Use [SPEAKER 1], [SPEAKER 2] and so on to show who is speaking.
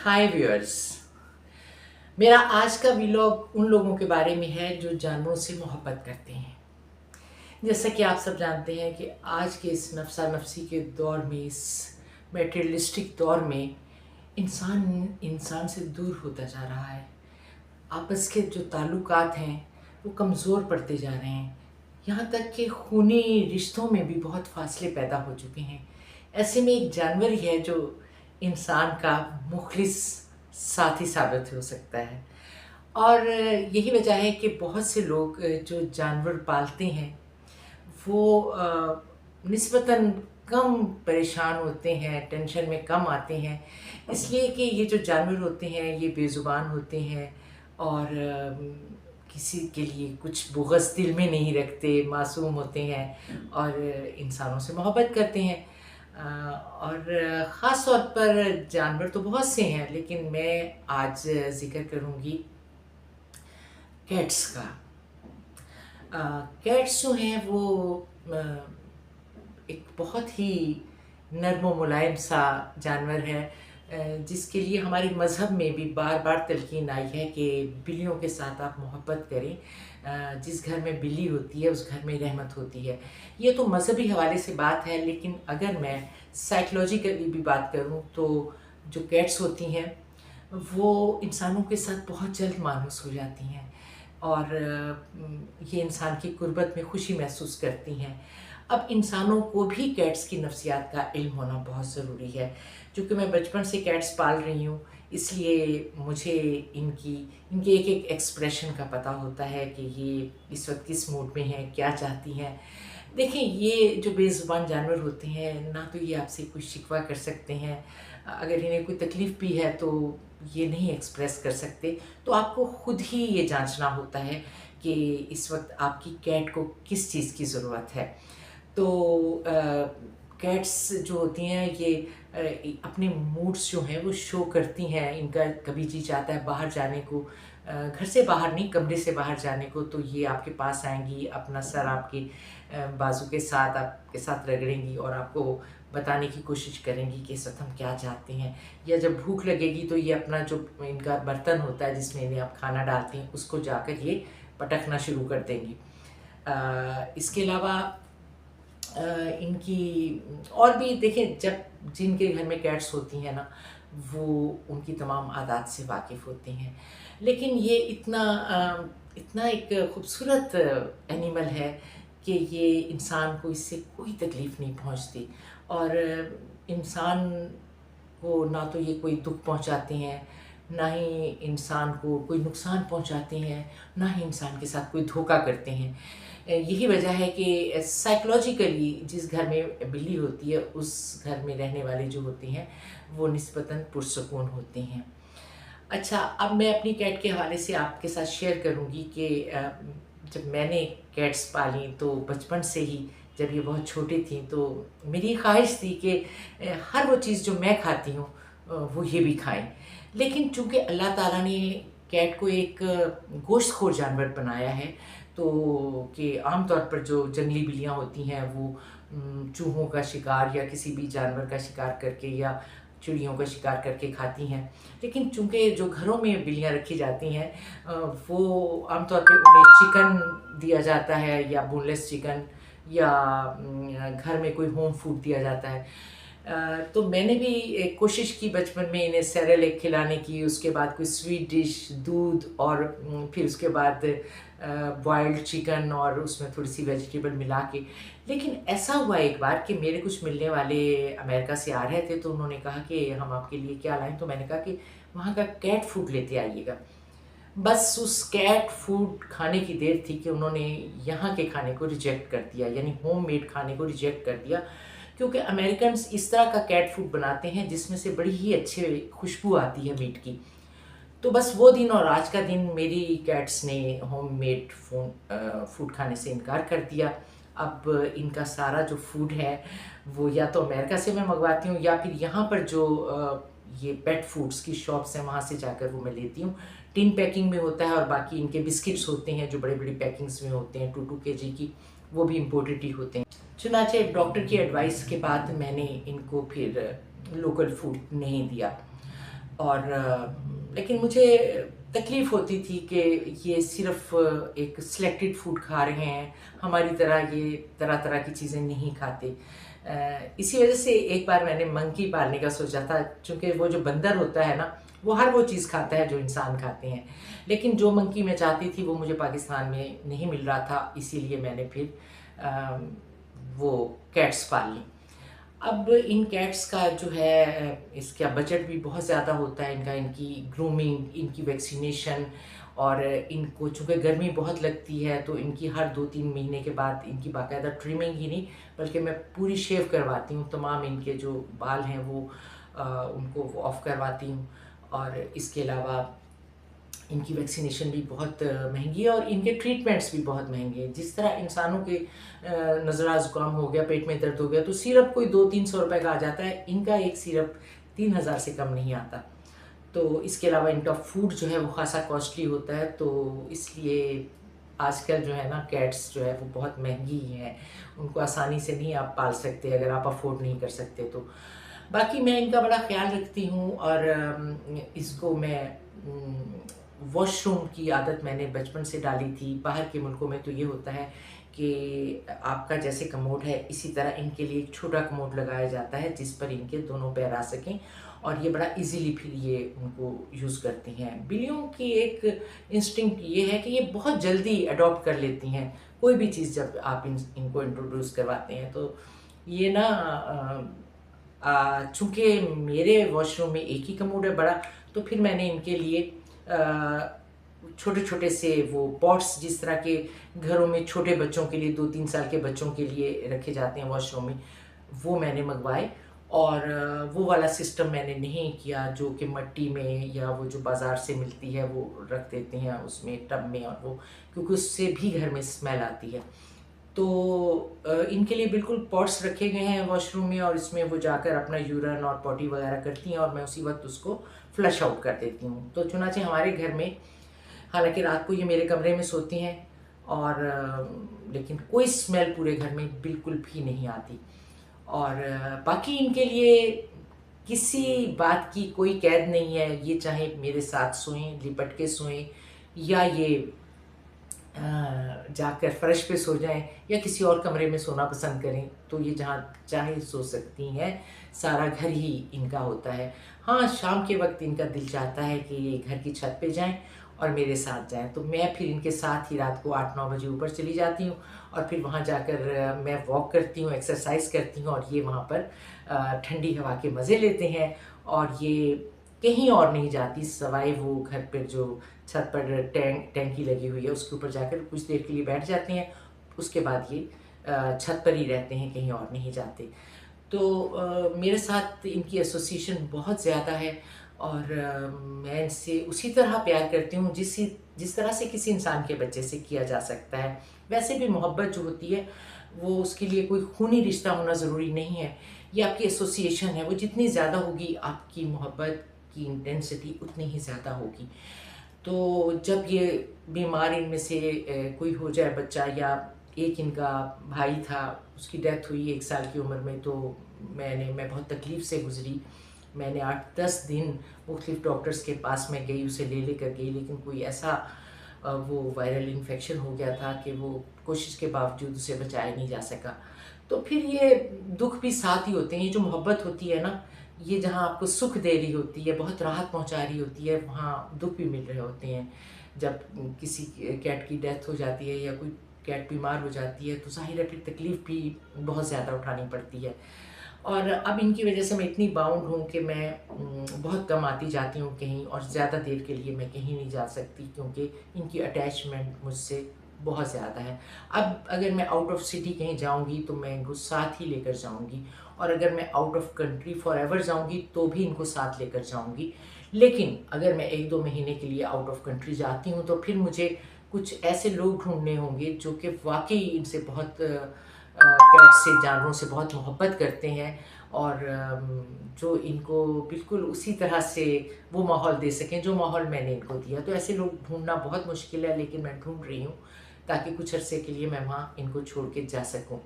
[SPEAKER 1] हाय viewers. मेरा आज का व्लॉग उन लोगों के बारे में है जो जानवरों से मोहब्बत करते हैं। जैसा कि आप सब जानते हैं कि आज के इस नफसा नफसी के दौर में, इस मेटेरियलिस्टिक दौर में इंसान इंसान से दूर होता जा रहा है। आपस के जो ताल्लुकात हैं वो कमज़ोर पड़ते जा रहे हैं। यहाँ तक कि खूनी रिश्तों में भी बहुत फासले पैदा हो चुके हैं। ऐसे में एक जानवर ही है जो इंसान का मुखलिस साथी साबित हो सकता है। और यही वजह है कि बहुत से लोग जो जानवर पालते हैं वो निस्बतन कम परेशान होते हैं, टेंशन में कम आते हैं, इसलिए कि ये जो जानवर होते हैं ये बेज़ुबान होते हैं और किसी के लिए कुछ बुग़्ज़ दिल में नहीं रखते, मासूम होते हैं और इंसानों से मोहब्बत करते हैं। और ख़ास तौर पर जानवर तो बहुत से हैं, लेकिन मैं आज ज़िक्र करूँगी कैट्स का। कैट्स जो हैं वो एक बहुत ही नर्म व मुलायम सा जानवर है, जिसके लिए हमारे मज़हब में भी बार बार तलकीन आई है कि बिल्लियों के साथ आप मोहब्बत करें। जिस घर में बिल्ली होती है उस घर में रहमत होती है। ये तो मज़हबी हवाले से बात है, लेकिन अगर मैं साइकोलॉजिकली भी बात करूँ तो जो कैट्स होती हैं वो इंसानों के साथ बहुत जल्द मानूस हो जाती हैं और ये इंसान की कुर्बत में खुशी महसूस करती हैं। अब इंसानों को भी कैट्स की नफ्सियात का इल्म होना बहुत ज़रूरी है। चूँकि मैं बचपन से कैट्स पाल रही हूँ, इसलिए मुझे इनके एक एक एक्सप्रेशन का पता होता है कि ये इस वक्त किस मूड में हैं, क्या चाहती हैं। देखिए, ये जो बेज़ुबान जानवर होते हैं ना तो ये आपसे कोई शिकवा कर सकते हैं, अगर इन्हें कोई तकलीफ़ भी है तो ये नहीं एक्सप्रेस कर सकते। तो आपको ख़ुद ही ये जांचना होता है कि इस वक्त आपकी कैट को किस चीज़ की ज़रूरत है। तो कैट्स जो होती हैं ये अपने मूड्स जो हैं वो शो करती हैं। इनका कभी जी चाहता है बाहर जाने को, घर से बाहर नहीं, कमरे से बाहर जाने को, तो ये आपके पास आएंगी, अपना सर आपके बाजू के साथ आपके साथ रगड़ेंगी और आपको बताने की कोशिश करेंगी कि इस वक्त हम क्या चाहते हैं। या जब भूख लगेगी तो ये अपना जो इनका बर्तन होता है जिसमें इन्हें आप खाना डालते हैं उसको जाकर ये पटकना शुरू कर देंगी। इसके अलावा इनकी और भी देखें, जब जिनके घर में कैट्स होती हैं ना वो उनकी तमाम आदात से वाकिफ़ होती हैं। लेकिन ये इतना एक ख़ूबसूरत एनिमल है कि ये इंसान को इससे कोई तकलीफ़ नहीं पहुंचती और इंसान को ना तो ये कोई दुख पहुंचाते हैं, ना ही इंसान को कोई नुकसान पहुंचाते हैं, ना ही इंसान के साथ कोई धोखा करते हैं। यही वजह है कि साइकोलॉजिकली जिस घर में बिल्ली होती है उस घर में रहने वाले जो होते हैं वो निस्बतन पुरसुकून होते हैं। अच्छा, अब मैं अपनी कैट के हवाले से आपके साथ शेयर करूंगी कि जब मैंने कैट्स पाली तो बचपन से ही, जब ये बहुत छोटी थी तो मेरी ख्वाहिश थी कि हर वो चीज़ जो मैं खाती हूँ वो ये भी खाएं। लेकिन चूँकि अल्लाह ताला ने कैट को एक गोश्तखोर जानवर बनाया है, तो कि आम तौर पर जो जंगली बिल्लियाँ होती हैं वो चूहों का शिकार या किसी भी जानवर का शिकार करके या चिड़ियों का शिकार करके खाती हैं। लेकिन चूँकि जो घरों में बिल्लियाँ रखी जाती हैं वो आमतौर पे उन्हें चिकन दिया जाता है या बोनलेस चिकन, या घर में कोई होम फूड दिया जाता है। तो मैंने भी एक कोशिश की बचपन में इन्हें सेरेल एग खिलाने की, उसके बाद कोई स्वीट डिश, दूध और फिर उसके बाद बॉइल्ड चिकन और उसमें थोड़ी सी वेजिटेबल मिला के। लेकिन ऐसा हुआ एक बार कि मेरे कुछ मिलने वाले अमेरिका से आ रहे थे, तो उन्होंने कहा कि हम आपके लिए क्या लाएं, तो मैंने कहा कि वहाँ का कैट फूड लेते आइएगा। बस उस कैट फूड खाने की देर थी कि उन्होंने यहाँ के खाने को रिजेक्ट कर दिया, यानी होममेड खाने को रिजेक्ट कर दिया, क्योंकि अमेरिकन्स इस तरह का कैट फूड बनाते हैं जिसमें से बड़ी ही अच्छी खुशबू आती है मीट की। तो बस वो दिन और आज का दिन मेरी कैट्स ने होममेड फूड खाने से इनकार कर दिया। अब इनका सारा जो फूड है वो या तो अमेरिका से मैं मंगवाती हूँ या फिर यहाँ पर जो ये पेट फूड्स की शॉप्स हैं वहाँ से जाकर वो मैं लेती हूँ। टिन पैकिंग में होता है और बाकी इनके बिस्किट्स होते हैं जो बड़ी बड़ी पैकिंग्स में होते हैं 2-2 kg की, वो भी इम्पोर्टेड ही होते हैं। चुनाचे डॉक्टर की एडवाइस के बाद मैंने इनको फिर लोकल फूड नहीं दिया। और लेकिन मुझे तकलीफ़ होती थी कि ये सिर्फ़ एक सिलेक्टेड फूड खा रहे हैं, हमारी तरह ये तरह-तरह की चीज़ें नहीं खाते। इसी वजह से एक बार मैंने मंकी पालने का सोचा था, चूँकि वो जो बंदर होता है ना, वो हर वो चीज़ खाता है जो इंसान खाते हैं। लेकिन जो मंकी मैं चाहती थी वो मुझे पाकिस्तान में नहीं मिल रहा था, इसीलिए मैंने फिर अ, वो कैट्स पाल ली। अब इन कैट्स का जो है इसका बजट भी बहुत ज़्यादा होता है, इनकी ग्रूमिंग, इनकी वैक्सीनेशन, और इनको चूँकि गर्मी बहुत लगती है तो इनकी हर 2-3 महीने के बाद इनकी बाकायदा ट्रिमिंग ही नहीं बल्कि मैं पूरी शेव करवाती हूँ। तमाम इनके जो बाल हैं वो उनको वो ऑफ करवाती हूँ। और इसके अलावा इनकी वैक्सीनेशन भी बहुत महंगी है और इनके ट्रीटमेंट्स भी बहुत महंगे हैं। जिस तरह इंसानों के नज़ला ज़ुकाम हो गया, पेट में दर्द हो गया तो सिरप कोई 200-300 रुपए का आ जाता है, इनका एक सिरप 3000 से कम नहीं आता। तो इसके अलावा इनका फूड जो है वो ख़ासा कॉस्टली होता है, तो इसलिए आजकल जो है ना कैट्स जो है वो बहुत महंगी हैं, उनको आसानी से नहीं आप पाल सकते अगर आप अफोर्ड नहीं कर सकते तो। बाकी मैं इनका बड़ा ख़्याल रखती हूँ और इसको मैं वॉशरूम की आदत मैंने बचपन से डाली थी। बाहर के मुल्कों में तो ये होता है कि आपका जैसे कमोड है इसी तरह इनके लिए एक छोटा कमोड लगाया जाता है जिस पर इनके दोनों पैर आ सकें और ये बड़ा इजीली फिर ये उनको यूज़ करती हैं। बिल्लियों की एक इंस्टिंक्ट ये है कि ये बहुत जल्दी अडॉप्ट कर लेती हैं कोई भी चीज़ जब आप इनको इंट्रोड्यूस करवाते हैं। तो ये ना चूँकि मेरे वॉशरूम में एक ही कमोड है बड़ा, तो फिर मैंने इनके लिए छोटे-छोटे से वो पॉट्स जिस तरह के घरों में छोटे बच्चों के लिए 2-3 साल के बच्चों के लिए रखे जाते हैं वॉशरूम में, वो मैंने मँगवाए। और वो वाला सिस्टम मैंने नहीं किया जो कि मिट्टी में या वो जो बाज़ार से मिलती है वो रख देते हैं उसमें टब में, और वो क्योंकि उससे भी घर में स्मेल आती है। तो इनके लिए बिल्कुल पॉट्स रखे गए हैं वॉशरूम में और इसमें वो जाकर अपना यूरिन और पॉटी वगैरह करती हैं और मैं उसी वक्त उसको फ्लश आउट कर देती हूँ। तो चुनाचे हमारे घर में, हालांकि रात को ये मेरे कमरे में सोती हैं और लेकिन कोई स्मेल पूरे घर में बिल्कुल भी नहीं आती। और बाकी इनके लिए किसी बात की कोई कैद नहीं है, ये चाहे मेरे साथ सोएं, लिपट के सोएं, या ये जाकर फ़र्श पे सो जाएँ या किसी और कमरे में सोना पसंद करें, तो ये जहाँ चाहे सो सकती हैं, सारा घर ही इनका होता है। हाँ, शाम के वक़्त इनका दिल चाहता है कि ये घर की छत पे जाएँ और मेरे साथ जाएँ, तो मैं फिर इनके साथ ही रात को 8-9 बजे ऊपर चली जाती हूँ और फिर वहाँ जाकर मैं वॉक करती हूँ, एक्सरसाइज़ करती हूँ और ये वहाँ पर ठंडी हवा के मज़े लेते हैं। और ये कहीं और नहीं जाती सवाए वो घर पर जो छत पर टैंकी लगी हुई है उसके ऊपर जाकर कुछ देर के लिए बैठ जाते हैं, उसके बाद ये छत पर ही रहते हैं, कहीं और नहीं जाते। तो मेरे साथ इनकी एसोसिएशन बहुत ज़्यादा है और मैं इनसे उसी तरह प्यार करती हूँ जिस तरह से किसी इंसान के बच्चे से किया जा सकता है। वैसे भी मोहब्बत जो होती है वो उसके लिए कोई खूनी रिश्ता होना ज़रूरी नहीं है, ये आपकी एसोसिएशन है, वो जितनी ज़्यादा होगी आपकी मोहब्बत की इंटेंसिटी उतनी ही ज़्यादा होगी। तो जब ये बीमार इनमें से कोई हो जाए बच्चा, या एक इनका भाई था उसकी डेथ हुई 1 साल की उम्र में, तो मैं बहुत तकलीफ़ से गुज़री। मैंने 8-10 दिन मुख्तलिफ़ डॉक्टर्स के पास मैं गई, उसे ले लेकर गई, लेकिन कोई ऐसा वो वायरल इन्फेक्शन हो गया था कि वो कोशिश के बावजूद उसे बचाया नहीं जा सका। तो फिर ये दुःख भी साथ ही होते हैं, ये जो मोहब्बत होती है ना, ये जहाँ आपको सुख दे रही होती है, बहुत राहत पहुँचा रही होती है, वहाँ दुःख भी मिल रहे होते हैं। जब किसी कैट की डेथ हो जाती है या कोई कैट बीमार हो जाती है तो ज़ाहिर है फिर तकलीफ़ भी बहुत ज़्यादा उठानी पड़ती है। और अब इनकी वजह से मैं इतनी बाउंड हूँ कि मैं बहुत कम आती जाती हूँ कहीं, और ज़्यादा देर के लिए मैं कहीं नहीं जा सकती क्योंकि इनकी अटैचमेंट मुझसे बहुत ज़्यादा है। अब अगर मैं आउट ऑफ सिटी कहीं जाऊँगी तो मैं इनको साथ ही लेकर जाऊँगी, और अगर मैं आउट ऑफ कंट्री फॉरएवर जाऊँगी तो भी इनको साथ लेकर जाऊँगी। लेकिन अगर मैं 1-2 महीने के लिए आउट ऑफ कंट्री जाती हूँ तो फिर मुझे कुछ ऐसे लोग ढूँढने होंगे जो कि वाक़ई इनसे बहुत कैट से, जानवरों से बहुत मोहब्बत करते हैं और जो इनको बिल्कुल उसी तरह से वो माहौल दे सकें जो माहौल मैंने इनको दिया। तो ऐसे लोग ढूँढना बहुत मुश्किल है, लेकिन मैं ढूँढ रही हूँ ताकि कुछ अरसे के लिए मैं वहाँ इनको छोड़ के जा सकूँ।